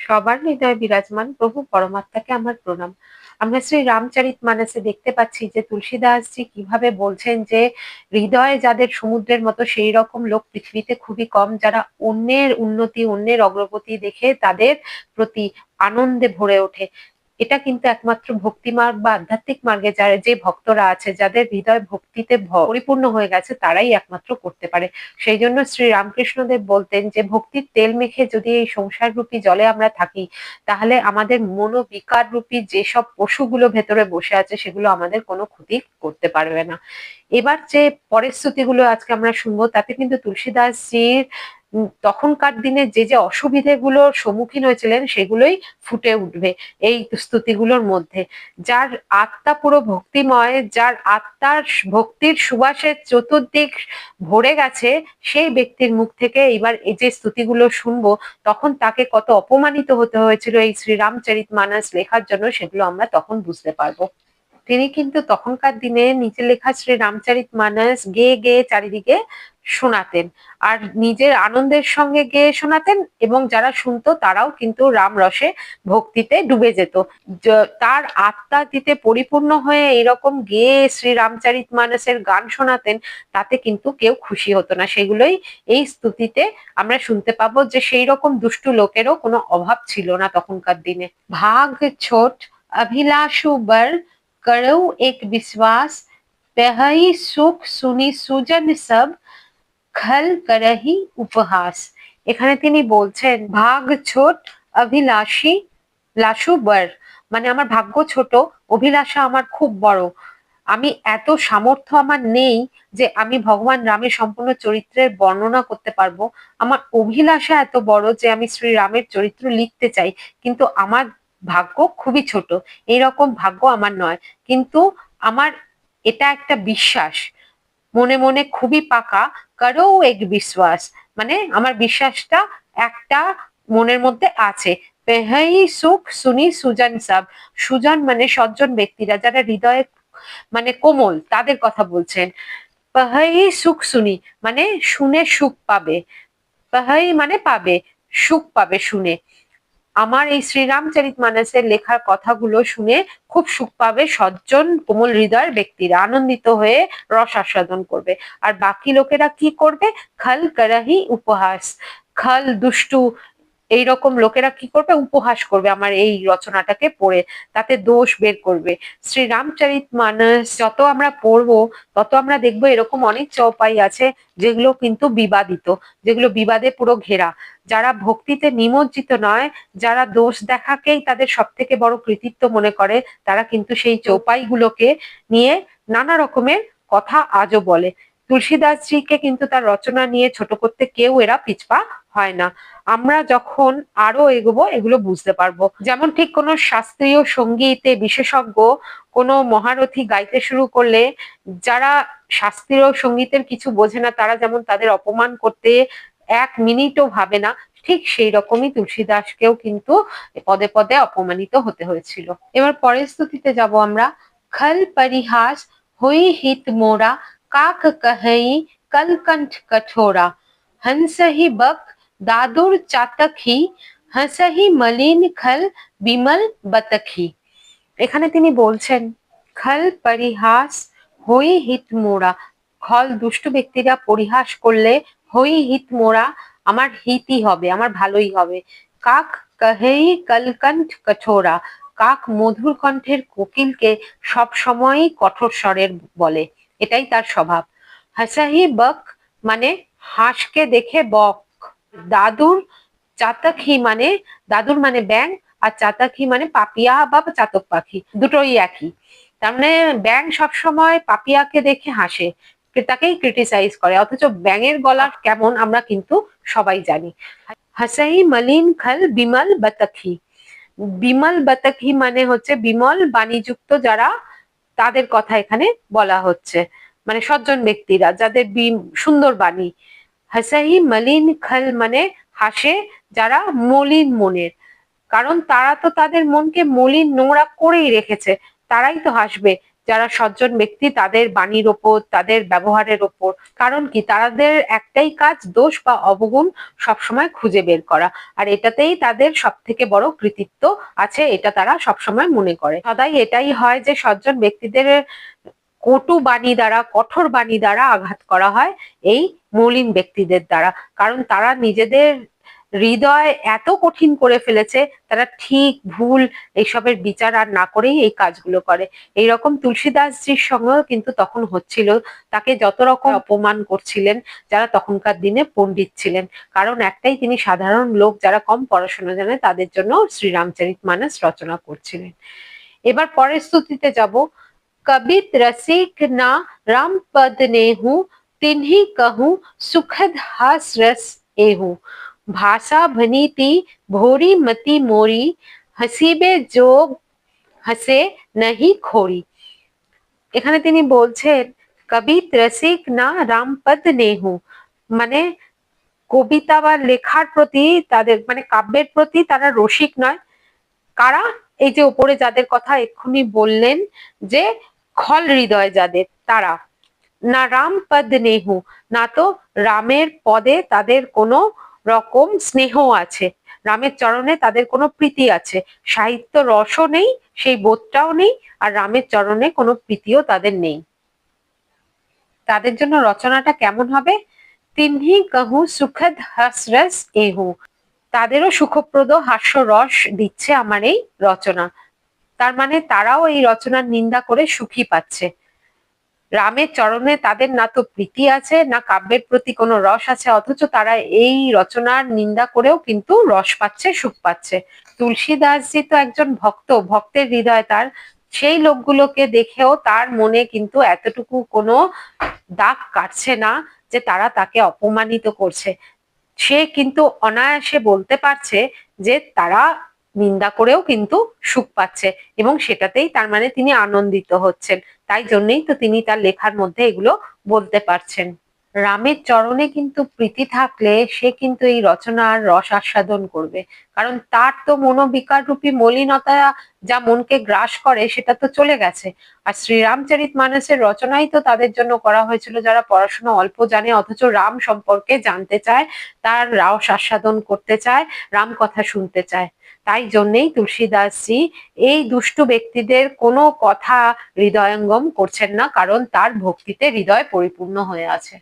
সবার হৃদয়ে বিরাজমান প্রভু পরমাত্মাকে আমার প্রণাম। আমরা শ্রী রামচরিতমানসে দেখতে পাচ্ছি যে তুলসীদাসজি কিভাবে বলছেন যে হৃদয়ে যাদের সমুদ্রের মতো সেই রকম লোক পৃথিবীতে খুবই কম, যারা অন্যের উন্নতি অন্যের অগ্রগতি দেখে তাদের প্রতি আনন্দে ভরে ওঠে। এটা কিন্তু একমাত্র ভক্তি মার্গ বা আধ্যাত্মিক মার্গে যারা যে ভক্তরা আছে, যাদের হৃদয় ভক্তিতে পরিপূর্ণ হয়ে গেছে, তারাই একমাত্র করতে পারে। সেই জন্য শ্রী রামকৃষ্ণদেব বলতেন যে ভক্তির তেল মেখে যদি এই সংসার রূপী জলে আমরা থাকি, তাহলে আমাদের মনোবিকার রূপী যেসব পশুগুলো ভেতরে বসে আছে সেগুলো আমাদের কোনো ক্ষতি করতে পারবে না। এবার যে পরের স্তুতিগুলো আজকে আমরা শুনবো, তাতে কিন্তু তুলসীদাসজির তখনকার দিনে যে যে অসুবিধেগুলোর সম্মুখীন হয়েছিলেন সেগুলোই ফুটে উঠবে এই স্তুতিগুলোর মধ্যে। যার আত্মা পুরো ভক্তিময়, যার আত্মার ভক্তির সুবাসে চতুর্দিক ভরে গেছে, সেই ব্যক্তির মুখ থেকে এবার এই যে স্তুতিগুলো শুনবো, তখন তাকে কত অপমানিত হতে হয়েছিল এই শ্রীরামচরিতমানস লেখার জন্য, সেগুলো আমরা তখন বুঝতে পারবো। তিনি কিন্তু তখনকার দিনে নিজের লেখা শ্রী রামচরিতমানস গেয়ে গেয়ে চারিদিকে শোনাতেন, আর নিজের আনন্দের সঙ্গে গেয়ে শোনাতেন, এবং যারা শুনতো তারাও কিন্তু রাম রসে ভক্তিতে ডুবে যেত। তার আত্মা দিতে পরিপূর্ণ হয়ে এরকম গেয়ে শ্রী রামচরিতমানসের গান শোনাতেন, তাতে কিন্তু কেউ খুশি হতো না। সেগুলোই এই স্তুতিতে আমরা শুনতে পাবো, যে সেই রকম দুষ্টু লোকেরও কোনো অভাব ছিল না তখনকার দিনে। ভাগ ছোট अभिलाषु बर करो एक विश्वास, पहई सुख सुनी सुजन सब, खल करही উপহাস। এখানে তিনি বলছেন ভাগ ছোট অভিলাষী লাসু বর, মানে আমার ভাগ্য ছোট, অভিলাষা আমার খুব বড়। আমি এত সামর্থ্য আমার নেই যে আমি ভগবান রামের সম্পূর্ণ চরিত্রের বর্ণনা করতে পারবো। আমার অভিলাষা এত বড় যে আমি শ্রী রামের চরিত্র লিখতে চাই, কিন্তু আমার ভাগ্য খুবই ছোট। এইরকম ভাগ্য আমার নয়, কিন্তু আমার এটা একটা বিশ্বাস, মনে মনে খুবই পাকা। কারো এক বিশ্বাস, মানে আমার বিশ্বাসটা একটা মনের মধ্যে আছে। পেহাই সুখ সুনি সুজন সব, সুজন মানে সজ্জন ব্যক্তিরা, যারা হৃদয়ে মানে কোমল, তাদের কথা বলছেন। পাহাই সুখ শুনি মানে শুনে সুখ পাবে, পাহাই মানে পাবে, সুখ পাবে শুনে। আমার এই শ্রীরামচরিতমানসের লেখার কথাগুলো শুনে খুব সুখ পাবে সজ্জন কোমল হৃদয়ের ব্যক্তিরা, আনন্দিত হয়ে রস আস্বাদন করবে। আর বাকি লোকেরা কি করবে? খল করহি উপহাস, খল দুষ্টু এইরকম লোকেরা কি করবে? উপহাস করবে আমার এই রচনাটাকে পড়ে, তাতে দোষ বের করবে। শ্রী রামচরিতমানস যত আমরা পড়বো, তত আমরা দেখবো এরকম অনেক চৌপাই আছে যেগুলো কিন্তু বিবাদিত, যেগুলো বিবাদে পুরো ঘেরা। যারা ভক্তিতে নিমজ্জিত নয়, যারা দোষ দেখাকেই তাদের সব থেকে বড় কৃতিত্ব মনে করে, তারা কিন্তু সেই চৌপাইগুলোকে নিয়ে নানা রকমের কথা আজও বলে। তুলসীদাসজিকে কিন্তু তার রচনা নিয়ে ছোট করতে কেউ এরা পিছপা হয় না। আমরা যখন আরো এগোবো এগুলো বুঝতে পারবো। যেমন ঠিক কোনো শাস্ত্রীয় সঙ্গীতে বিশেষজ্ঞ কোনো মহারথী গাইতে শুরু করলে, যারা শাস্ত্রীয় সঙ্গীতের কিছু বোঝে না তারা যেমন তাদের অপমান করতে এক মিনিটও ভাবে না, ঠিক সেই রকমই তুলসীদাসকেও কিন্তু পদে পদে অপমানিত হতে হয়েছিল। এবার পরের স্তুতিতে যাব আমরা। খল পরিহাস হই হিত মোরা, কাক कहई कलकंठ कठोरा, हंसहि बक दादुर चातकही, हंसहि मलिन खल বিমল বতখি। এখানে তিনি বলছেন খল পরিহাস হই হিত মোরা, খল দুষ্ট ব্যক্তিরা পরিহাস করলে, হই হিত মোরা আমার হিতই হবে, আমার ভালোই হবে। কাক কহেই কলকণ্ঠ কঠোরা, কাক মধুর কণ্ঠের কোকিলকে সব সময়ই কঠোর স্বরের বলে, এটাই তার স্বভাব। হাসাহি বক মানে হাঁসকে দেখে বক, দাদুর চাতকহি মানে, দাদুর মানে ব্যাং, আর চাতকহি মানে পাপিয়া বা চাতক পাখি, দুটোই একই। তার মানে ব্যাং সবসময় পাপিয়াকে দেখে হাসে, তাকেই ক্রিটিসাইজ করে, অথচ ব্যাঙের গলা কেমন আমরা কিন্তু সবাই জানি। হাসাই মলিন খল বিমল বতখি, বিমল বতখি মানে হচ্ছে বিমল বাণীযুক্ত যারা, তাদের কথা এখানে বলা হচ্ছে, মানে সজ্জন ব্যক্তিরা যাদের সুন্দর বাণী। হাসাহি মলিন খল মানে হাসে যারা মলিন মনের, কারণ তারা তো তাদের মনকে মলিন নোংরা করেই রেখেছে, তারাই তো হাসবে। যারা সজ্জন ব্যক্তি তাদের বাণীর ওপর, তাদের ব্যবহারের ওপর। কারণ কি, তাদের একটাই কাজ দোষ বা অবগুণ সবসময় খুঁজে বের করা, আর এটাতেই তাদের সব থেকে বড় কৃতিত্ব আছে, এটা তারা সবসময় মনে করে। সদাই এটাই হয় যে সজ্জন ব্যক্তিদের কটু বাণী দ্বারা, কঠোর বাণী দ্বারা আঘাত করা হয় এই মলিন ব্যক্তিদের দ্বারা। কারণ তারা নিজেদের হৃদয় এত কঠিন করে ফেলেছে, তারা ঠিক ভুল এইসবের বিচার আর না করেই এই কাজগুলো করে। এইরকম তুলসীদাসজির সঙ্গেও কিন্তু তখন হচ্ছিল। তাকে যত রকম অপমান করছিলেন যারা তখনকার দিনে পণ্ডিত ছিলেন, কারণ একটাই, তিনি সাধারণ লোক যারা কম পড়াশোনা জানে তাদের জন্য শ্রীরামচরিতমানস রচনা করছিলেন। এবার পরের স্তুতিতে যাব। कबित रसिक ना राम पद नेहू, तिन्ही कहूँ सुखद हास रस एहू, भाषा भनीति भोरी मति मोरी, हसीबे जोग हसे नहीं खोरी। এখানে তিনি বলছেন কবিত রসিক না রামপদ নেহু, মানে কবিতা বা লেখার প্রতি তাদের, মানে কাব্যের প্রতি তারা রসিক নয়। কারা? এই যে উপরে যাদের কথা এক্ষুনি বললেন, যে খল হৃদয় যাদের, তারা। না রাম পদ নেহু, না তো রামের পদে তাদের কোনো রকম স্নেহ আছে, রামের চরণে তাদের কোনো প্রীতি আছে। সাহিত্য রসও নেই, সেই বোধটাও নেই, আর রামের চরণে কোনো প্রীতিও তাদের নেই। তাদের জন্য রচনাটা কেমন হবে? তিন্হি कहूँ সুখদ হাস রস এহু, তাদেরও সুখপ্রদ হাস্যরস দিচ্ছে আমার এই রচনা। তার মানে তারাও এই রচনার নিন্দা করে সুখী পাচ্ছে। রামের চরণে তাদের না তো প্রীতি আছে, না কাব্যের প্রতি কোনো রস আছে, অথচ তারা এই রচনার নিন্দা করেও কিন্তু রস পাচ্ছে, সুখ পাচ্ছে। তুলসীদাসজি তো একজন ভক্ত, ভক্তের হৃদয় তার, সেই লোকগুলোকে দেখেও তার মনে কিন্তু এতটুকু কোনো দাগ কাটছে না যে তারা তাকে অপমানিত করছে। সে কিন্তু অনায়াসে বলতে পারছে যে তারা নিন্দা করেও কিন্তু সুখ পাচ্ছে, এবং সেটাতেই তার মানে তিনি আনন্দিত হচ্ছেন। তাই জন্যই তো তিনি তার লেখার মধ্যে এগুলো বলতে পারছেন। রামের চরণে কিন্তু প্রীতি থাকলে সে কিন্তু এই রচনার রস আস্বাদন করবে, কারণ তার তো মনোবিকার রূপী মলিনতা যা মনকে গ্রাস করে সেটা তো চলে গেছে। আর শ্রীরামচরিতমানসের রচনাই তো তাদের জন্য করা হয়েছিল যারা পড়াশোনা অল্প জানে, অথচ রাম সম্পর্কে জানতে চায়, তার রস আস্বাদন করতে চায়, রাম কথা শুনতে চায়। তাই জন্যেই তুলসীদাসজি এই দুষ্টু ব্যক্তিদের কোনো কথা হৃদয়ঙ্গম করছেন না, কারণ তার ভক্তিতে হৃদয় পরিপূর্ণ হয়ে আছে।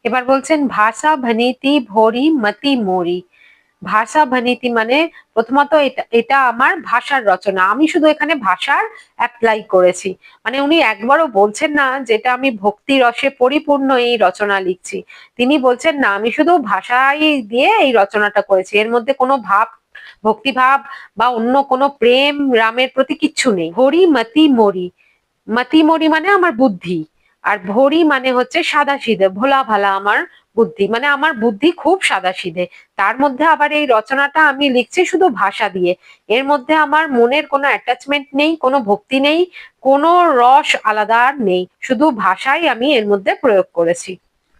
এবার বলছেন ভাষা ভনীতি ভরি মতি মোরি। ভাষা ভনীতি মানে প্রথমত এটা আমার ভাষার রচনা, আমি শুধু এখানে ভাষার অ্যাপ্লাই করেছি। মানে উনি একবারও বলছেন না যেটা আমি ভক্তি রসে পরিপূর্ণ এই রচনা লিখছি। তিনি বলছেন না, আমি শুধু ভাষাই দিয়ে এই রচনাটা করেছি, এর মধ্যে কোনো ভাব, ভক্তিভাব বা অন্য কোনো প্রেম রামের প্রতি কিচ্ছু নেই। হরি মতি মরি, মতি মরি মানে আমার বুদ্ধি, আর ভরি মানে হচ্ছে সাদাসিধে, ভোলা ভালা আমার বুদ্ধি, মানে আমার বুদ্ধি খুব সাদাসিধে। তার মধ্যে আবার এই রচনাটা আমি লিখছি শুধু ভাষা দিয়ে, এর মধ্যে আমার মনের কোনো অ্যাটাচমেন্ট নেই, কোনো ভক্তি নেই, কোনো রস আলাদা নেই, শুধু ভাষাই আমি এর মধ্যে প্রয়োগ করেছি।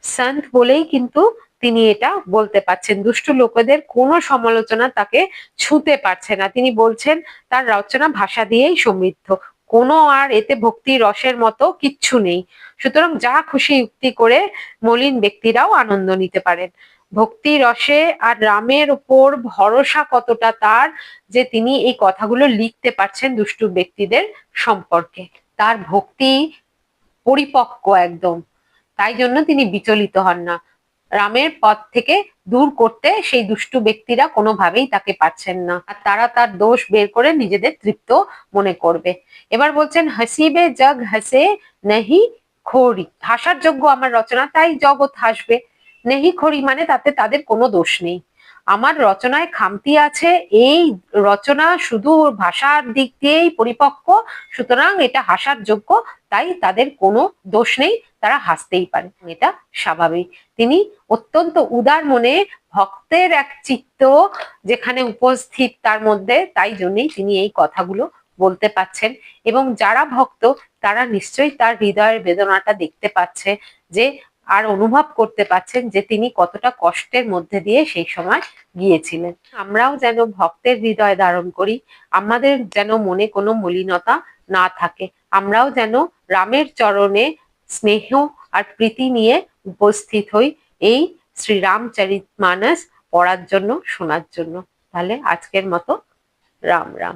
সন্ত বলেই কিন্তু তিনি এটা বলতে পারছেন। দুষ্টু লোকেদের কোনো সমালোচনা তাকে ছুঁতে পারছে না। তিনি বলছেন তার রচনা ভাষা দিয়েই সমৃদ্ধ, কোনো আর এতে ভক্তি রসের মতো কিচ্ছু নেই। সুতরাং যা খুশি যুক্তি করে মলিন ব্যক্তিরাও আনন্দ নিতে পারেন। ভক্তি রসে আর রামের উপর ভরসা কতটা তার, যে তিনি এই কথাগুলো লিখতে পারছেন দুষ্টু ব্যক্তিদের সম্পর্কে। তার ভক্তি পরিপক্ক একদম, তাই জন্য তিনি বিচলিত হন না। রামের পথ থেকে দূর করতে সেই দুষ্টু ব্যক্তিরা কোনোভাবেই তাকে পারছেন না, আর তারা তার দোষ বের করে নিজেদের তৃপ্ত মনে করবে। এবার বলছেন হাসিবে জগ হাসে নেহি খোরি, হাসার যোগ্য আমার রচনা, তাই জগৎ হাসবে। নেহি খোরি মানে তাতে তাদের কোনো দোষ নেই। আমার রচনায় খামতি আছে, এই রচনা শুধু ভাষার দিক দিয়েই পরিপক্ক, সুতরাং এটা হাসার যোগ্য, তাই তাদের কোনো দোষ নেই, তারা হাসতেই পারে, এটা স্বাভাবিক। তিনি অত্যন্ত উদার মনে, ভক্তের এক চিত্ত যেখানে উপস্থিত তার মধ্যে, তাই জন্যই তিনি এই কথাগুলো বলতে পাচ্ছেন। এবং যারা ভক্ত তারা নিশ্চয়ই তার হৃদয়ের বেদনাটা দেখতে পাচ্ছে, যে আর অনুভব করতে পাচ্ছেন যে তিনি কতটা কষ্টের মধ্যে দিয়ে সেই সময় গিয়েছিলেন। আমরাও যেন ভক্তের হৃদয় ধারণ করি, আমাদের যেন মনে কোনো মলিনতা না থাকে, আমরাও যেন রামের চরণে স্নেহ আর প্রীতি নিয়ে উপস্থিত হই এই শ্রী রামচরিতমানস পড়ার জন্য, শোনার জন্য। তাহলে আজকের মতো রাম রাম।